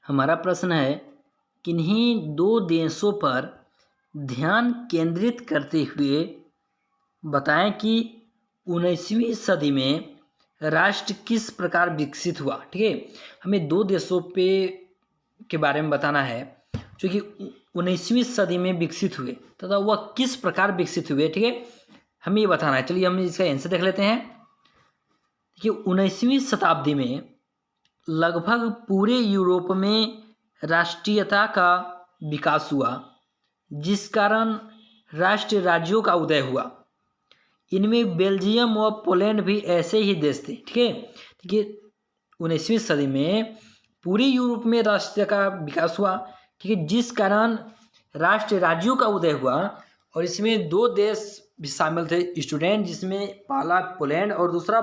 हमारा प्रश्न है, किन्हीं दो देशों पर ध्यान केंद्रित करते हुए बताएं कि 19वीं सदी में राष्ट्र किस प्रकार विकसित हुआ। ठीक है, हमें दो देशों के बारे में बताना है जो कि 19वीं सदी में विकसित हुए तथा वह किस प्रकार विकसित हुए। ठीक है, हमें ये बताना है। चलिए हम इसका आंसर देख लेते हैं। देखिए, 19वीं शताब्दी में लगभग पूरे यूरोप में राष्ट्रीयता का विकास हुआ, जिस कारण राष्ट्र राज्यों का उदय हुआ। इनमें बेल्जियम व पोलैंड भी ऐसे ही देश थे। ठीक है, देखिए 19वीं सदी में पूरे यूरोप में राष्ट्र का विकास हुआ, ठीक है, जिस कारण राष्ट्र राज्यों का उदय हुआ। और इसमें दो देश भी शामिल थे स्टूडेंट, जिसमें पहला पोलैंड और दूसरा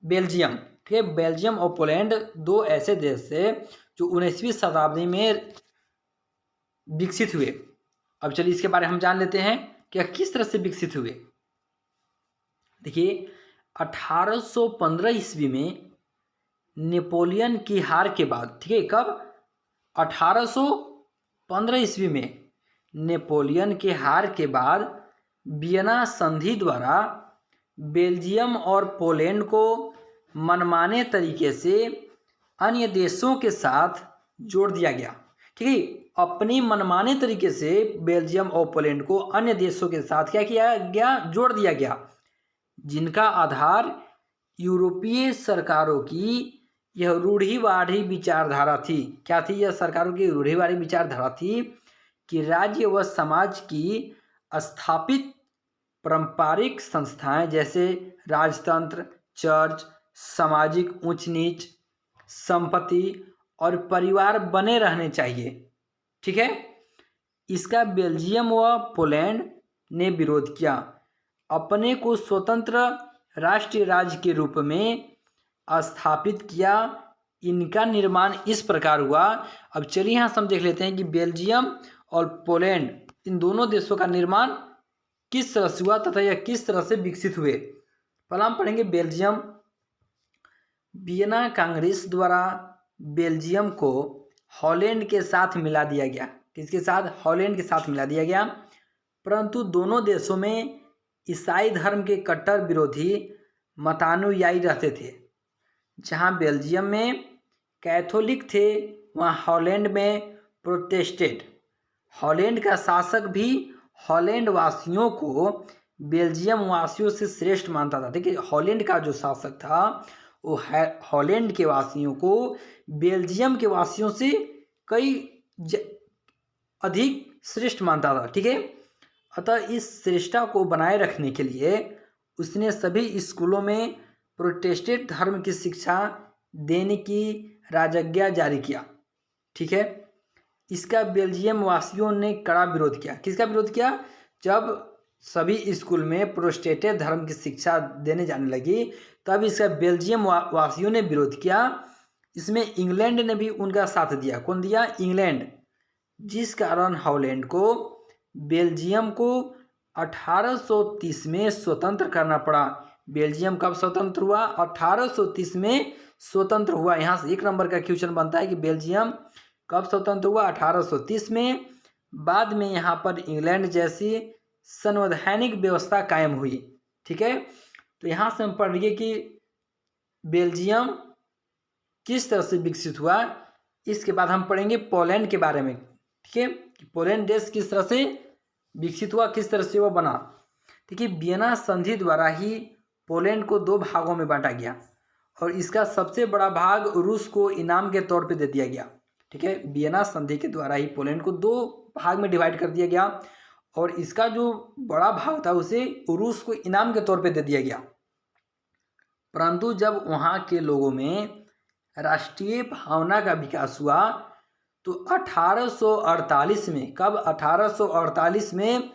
बेल्जियम। ठीक है, बेल्जियम और पोलैंड दो ऐसे देश थे जो 19वीं शताब्दी में विकसित हुए। अब चलिए इसके बारे में हम जान लेते हैं कि किस तरह से विकसित हुए। देखिए, 1815 ईस्वी में नेपोलियन की हार के बाद, ठीक है, कब 1815 ईस्वी में नेपोलियन के हार के बाद वियना संधि द्वारा बेल्जियम और पोलैंड को मनमाने तरीके से अन्य देशों के साथ जोड़ दिया गया। ठीक है, अपनी मनमाने तरीके से बेल्जियम और पोलैंड को अन्य देशों के साथ क्या किया गया, जोड़ दिया गया, जिनका आधार यूरोपीय सरकारों की यह रूढ़िवादी विचारधारा थी। क्या थी यह सरकारों की रूढ़िवादी विचारधारा थी कि राज्य व समाज की स्थापित पारंपरिक संस्थाएं जैसे राजतंत्र, चर्च, सामाजिक ऊंच नीच, संपत्ति और परिवार बने रहने चाहिए। ठीक है, इसका बेल्जियम व पोलैंड ने विरोध किया। अपने को स्वतंत्र राष्ट्रीय राज्य के रूप में स्थापित किया। इनका निर्माण इस प्रकार हुआ। अब चलिए यहाँ हम देख लेते हैं कि बेल्जियम और पोलैंड, इन दोनों देशों का निर्माण किस तरह से हुआ तथा यह किस तरह से विकसित हुए। पहला हम पढ़ेंगे बेल्जियम। वियना कांग्रेस द्वारा बेल्जियम को हॉलैंड के साथ मिला दिया गया। किसके साथ? हॉलैंड के साथ मिला दिया गया। परंतु दोनों देशों में ईसाई धर्म के कट्टर विरोधी मतानुयायी रहते थे। जहां बेल्जियम में कैथोलिक थे, वहां हॉलैंड में प्रोटेस्टेंट। हॉलैंड का शासक भी हॉलैंड वासियों को बेल्जियम वासियों से श्रेष्ठ मानता था। देखिए, हॉलैंड का जो शासक था वो हॉलैंड के वासियों को बेल्जियम के वासियों से कई अधिक श्रेष्ठ मानता था। ठीक है, अतः इस श्रेष्ठता को बनाए रखने के लिए उसने सभी स्कूलों में प्रोटेस्टेंट धर्म की शिक्षा देने की राजज्ञा जारी किया। ठीक है, इसका बेल्जियम वासियों ने कड़ा विरोध किया। किसका विरोध किया? जब सभी स्कूल में प्रोटेस्टेंट धर्म की शिक्षा देने जाने लगी तब इसका बेल्जियम वासियों ने विरोध किया। इसमें इंग्लैंड ने भी उनका साथ दिया। कौन दिया? इंग्लैंड। जिस कारण हॉलैंड को बेल्जियम को 1830 में स्वतंत्र करना पड़ा। बेल्जियम कब स्वतंत्र हुआ? 1830 में स्वतंत्र हुआ। यहाँ से एक नंबर का क्वेश्चन बनता है कि बेल्जियम कब स्वतंत्र हुआ? 1830 में। बाद में यहाँ पर इंग्लैंड जैसी संवैधानिक व्यवस्था कायम हुई। ठीक है, तो यहाँ से हम पढ़ रही है कि बेल्जियम किस तरह से विकसित हुआ। इसके बाद हम पढ़ेंगे पोलैंड के बारे में। ठीक है, कि पोलैंड देश किस तरह से विकसित हुआ, किस तरह से वो बना। देखिए, वियना संधि द्वारा ही पोलैंड को दो भागों में बांटा गया और इसका सबसे बड़ा भाग रूस को इनाम के तौर पे दे दिया गया। ठीक है, वियना संधि के द्वारा ही पोलैंड को दो भाग में डिवाइड कर दिया गया और इसका जो बड़ा भाग था उसे रूस को इनाम के तौर पे दे दिया गया। परंतु जब वहाँ के लोगों में राष्ट्रीय भावना का विकास हुआ तो 1848 में, कब? 1848 में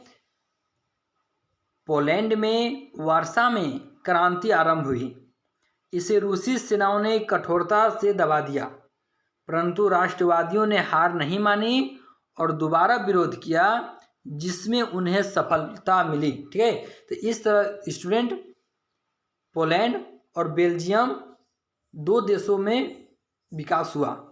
पोलैंड में वार्सा में क्रांति आरंभ हुई। इसे रूसी सेनाओं ने कठोरता से दबा दिया, परंतु राष्ट्रवादियों ने हार नहीं मानी और दोबारा विरोध किया, जिसमें उन्हें सफलता मिली। ठीक है, तो इस तरह स्टूडेंट पोलैंड और बेल्जियम दो देशों में विकास हुआ।